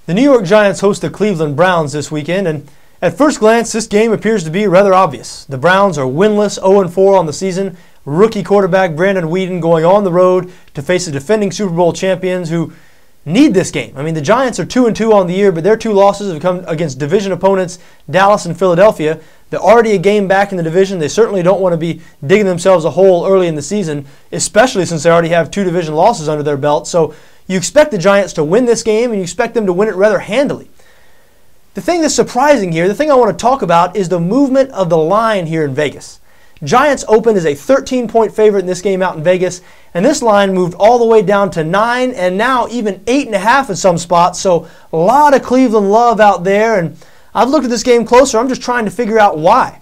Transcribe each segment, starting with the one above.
The New York Giants host the Cleveland Browns this weekend, and at first glance, this game appears to be rather obvious. The Browns are winless, 0-4 on the season. Rookie quarterback Brandon Weeden going on the road to face the defending Super Bowl champions who need this game. I mean, the Giants are 2-2 on the year, but their two losses have come against division opponents Dallas and Philadelphia. They're already a game back in the division. They certainly don't want to be digging themselves a hole early in the season, especially since they already have two division losses under their belt. So you expect the Giants to win this game, and you expect them to win it rather handily. The thing that's surprising here, the thing I want to talk about, is the movement of the line here in Vegas. Giants opened as a 13-point favorite in this game out in Vegas, and this line moved all the way down to 9 and now even 8.5 in some spots. So a lot of Cleveland love out there, and I've looked at this game closer. I'm just trying to figure out why.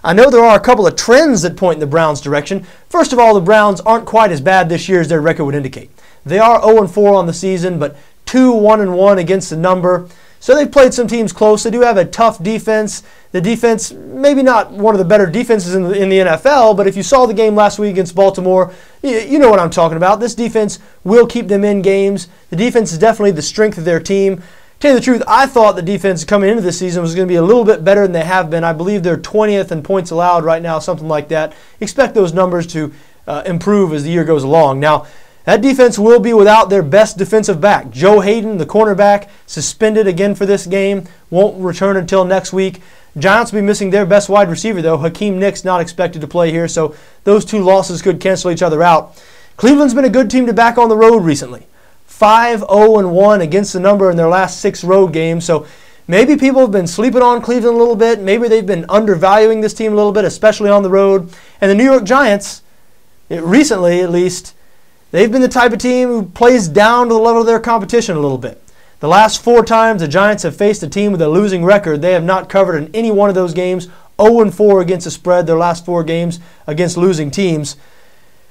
I know there are a couple of trends that point in the Browns' direction. First of all, the Browns aren't quite as bad this year as their record would indicate. They are 0-4 on the season, but 2-1-1 against the number. So they've played some teams close. They do have a tough defense. The defense, maybe not one of the better defenses in the NFL, but if you saw the game last week against Baltimore, you know what I'm talking about. This defense will keep them in games. The defense is definitely the strength of their team. To tell you the truth, I thought the defense coming into this season was going to be a little bit better than they have been. I believe they're 20th in points allowed right now, something like that. Expect those numbers to improve as the year goes along. Now, that defense will be without their best defensive back. Joe Hayden, the cornerback, suspended again for this game. Won't return until next week. Giants will be missing their best wide receiver, though. Hakeem Nicks not expected to play here, so those two losses could cancel each other out. Cleveland's been a good team to back on the road recently. 5-0-1 against the number in their last 6 road games, so maybe people have been sleeping on Cleveland a little bit. Maybe they've been undervaluing this team a little bit, especially on the road. And the New York Giants, recently at least, they've been the type of team who plays down to the level of their competition a little bit. The last 4 times the Giants have faced a team with a losing record, they have not covered in any one of those games. 0-4 against the spread, their last 4 games against losing teams.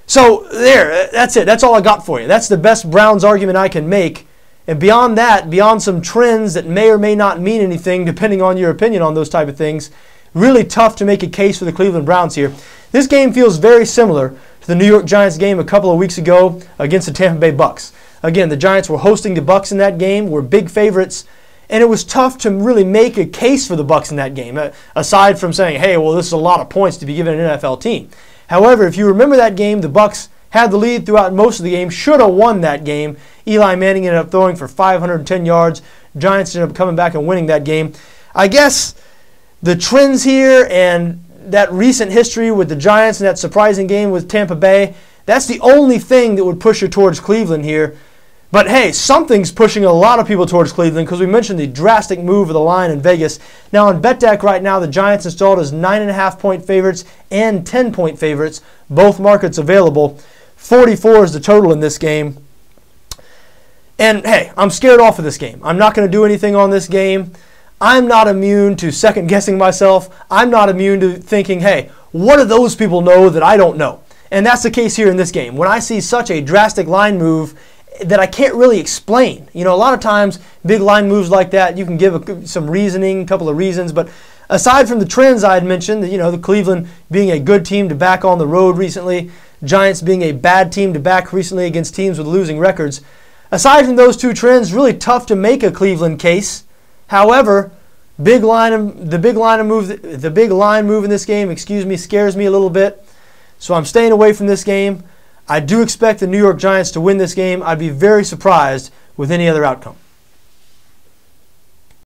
So there, that's it. That's all I got for you. That's the best Browns argument I can make. And beyond that, beyond some trends that may or may not mean anything, depending on your opinion on those type of things, really tough to make a case for the Cleveland Browns here. This game feels very similar to the New York Giants game a couple of weeks ago against the Tampa Bay Bucks. Again, the Giants were hosting the Bucks in that game, were big favorites, and it was tough to really make a case for the Bucks in that game, aside from saying, hey, well, this is a lot of points to be given an NFL team. However, if you remember that game, the Bucks had the lead throughout most of the game, should have won that game. Eli Manning ended up throwing for 510 yards. Giants ended up coming back and winning that game. I guess the trends here and that recent history with the Giants and that surprising game with Tampa Bay, that's the only thing that would push you towards Cleveland here. But hey, something's pushing a lot of people towards Cleveland because we mentioned the drastic move of the line in Vegas. Now on BETDAQ right now, the Giants installed as 9.5-point favorites and 10-point favorites, both markets available. 44 is the total in this game. And hey, I'm scared off of this game. I'm not going to do anything on this game. I'm not immune to second-guessing myself. I'm not immune to thinking, hey, what do those people know that I don't know? And that's the case here in this game. When I see such a drastic line move that I can't really explain. You know, a lot of times, big line moves like that, you can give some reasoning, a couple of reasons, but aside from the trends I had mentioned, you know, the Cleveland being a good team to back on the road recently, Giants being a bad team to back recently against teams with losing records, aside from those two trends, really tough to make a Cleveland case. However, the big line move in this game, scares me a little bit. So I'm staying away from this game. I do expect the New York Giants to win this game. I'd be very surprised with any other outcome.